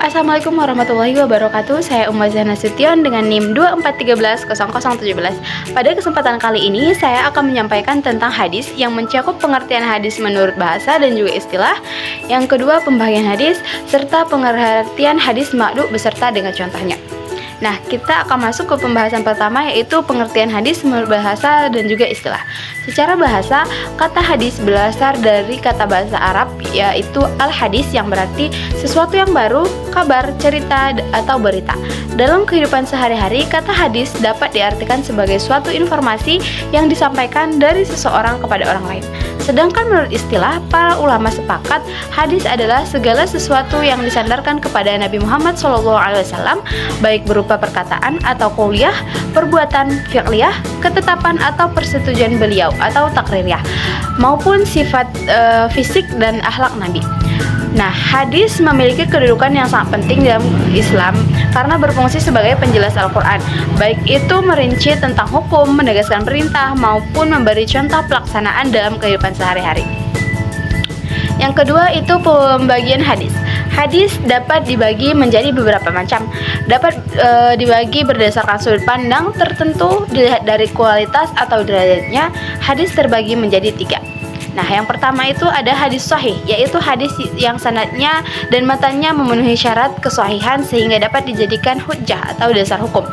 Assalamualaikum warahmatullahi wabarakatuh. Saya Ummazah Nasution dengan NIM 24130017. Pada kesempatan kali ini saya akan menyampaikan tentang hadis yang mencakup pengertian hadis menurut bahasa dan juga istilah. Yang kedua, pembagian hadis serta pengertian hadis ma'du beserta dengan contohnya. Nah, kita akan masuk ke pembahasan pertama, yaitu pengertian hadis menurut bahasa dan juga istilah. Secara bahasa, kata hadis berasal dari kata bahasa Arab, yaitu al-hadis, yang berarti sesuatu yang baru, kabar, cerita, atau berita. Dalam kehidupan sehari-hari, kata hadis dapat diartikan sebagai suatu informasi yang disampaikan dari seseorang kepada orang lain. Sedangkan menurut istilah, para ulama sepakat hadis adalah segala sesuatu yang disandarkan kepada Nabi Muhammad SAW, baik berupa perkataan atau qauliyah, perbuatan fi'liyah, ketetapan atau persetujuan beliau atau takririyah, maupun sifat fisik dan akhlak Nabi. Nah, hadis memiliki kedudukan yang sangat penting dalam Islam karena berfungsi sebagai penjelas Al-Quran, baik itu merinci tentang hukum, menegaskan perintah, maupun memberi contoh pelaksanaan dalam kehidupan sehari-hari. Yang kedua itu pembagian hadis. Hadis dapat dibagi menjadi beberapa macam. Dapat dibagi berdasarkan sudut pandang tertentu, dilihat dari kualitas atau derajatnya. Hadis terbagi menjadi 3. Nah, yang pertama itu ada hadis sahih, yaitu hadis yang sanadnya dan matanya memenuhi syarat kesahihan sehingga dapat dijadikan hujjah atau dasar hukum.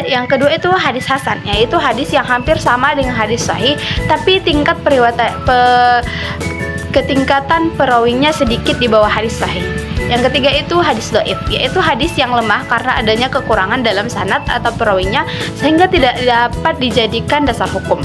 Yang kedua itu hadis hasan, yaitu hadis yang hampir sama dengan hadis sahih, tapi tingkat ketingkatan perawinya sedikit di bawah hadis sahih. Yang ketiga itu hadis dhaif, yaitu hadis yang lemah karena adanya kekurangan dalam sanad atau perawinya sehingga tidak dapat dijadikan dasar hukum.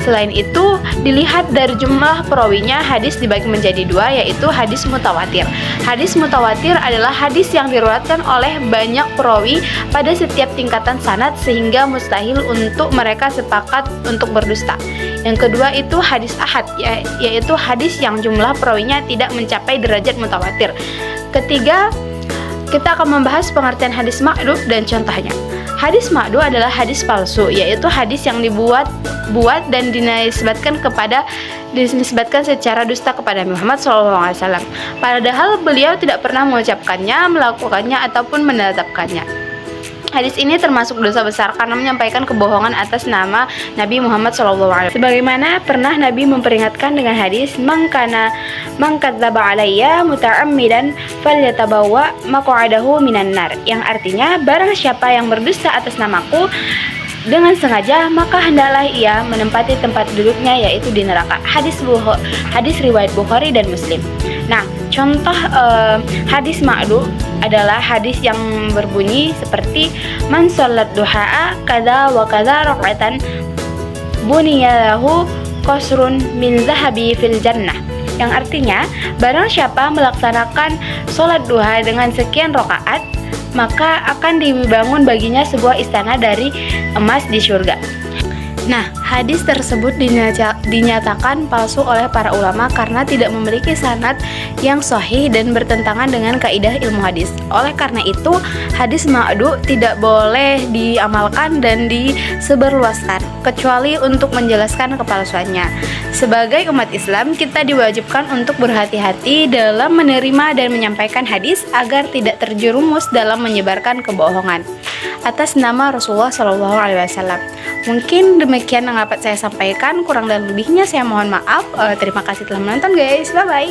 Selain itu, dilihat dari jumlah perawinya, hadis dibagi menjadi 2, yaitu hadis mutawatir. Hadis mutawatir adalah hadis yang diriwayatkan oleh banyak perawi pada setiap tingkatan sanad sehingga mustahil untuk mereka sepakat untuk berdusta. Yang kedua itu hadis ahad, yaitu hadis yang jumlah perawinya tidak mencapai derajat mutawatir. Ketiga, kita akan membahas pengertian hadis ma'du dan contohnya. Hadis ma'du adalah hadis palsu, yaitu hadis yang dibuat dan dinisbatkan secara dusta kepada Muhammad SAW. Padahal beliau tidak pernah mengucapkannya, melakukannya, ataupun menetapkannya. Hadis ini termasuk dosa besar karena menyampaikan kebohongan atas nama Nabi Muhammad SAW. Sebagaimana pernah Nabi memperingatkan dengan hadis, man kadzdzaba alayya muta'ammidan falyatabawwa maq'adahu minan nar, yang artinya barang siapa yang berdusta atas namaku dengan sengaja, maka hendaklah ia menempati tempat duduknya, yaitu di neraka. Hadis riwayat Bukhari dan Muslim. Nah, contoh hadis ma'du adalah hadis yang berbunyi seperti man sholat duha'a kada wa kada raq'atan buniyalahu qasrun min zahabi fil jannah, yang artinya barang siapa melaksanakan sholat duha dengan sekian rakaat, maka akan dibangun baginya sebuah istana dari emas di surga. Nah, hadis tersebut dinyatakan palsu oleh para ulama karena tidak memiliki sanad yang sahih dan bertentangan dengan kaidah ilmu hadis. Oleh karena itu, hadis ma'du tidak boleh diamalkan dan disebarluaskan, kecuali untuk menjelaskan kepalsuannya. Sebagai umat Islam, kita diwajibkan untuk berhati-hati dalam menerima dan menyampaikan hadis agar tidak terjerumus dalam menyebarkan kebohongan atas nama Rasulullah SAW. Mungkin demikian yang dapat saya sampaikan, kurang dan lebihnya saya mohon maaf. Terima kasih telah menonton guys, bye bye.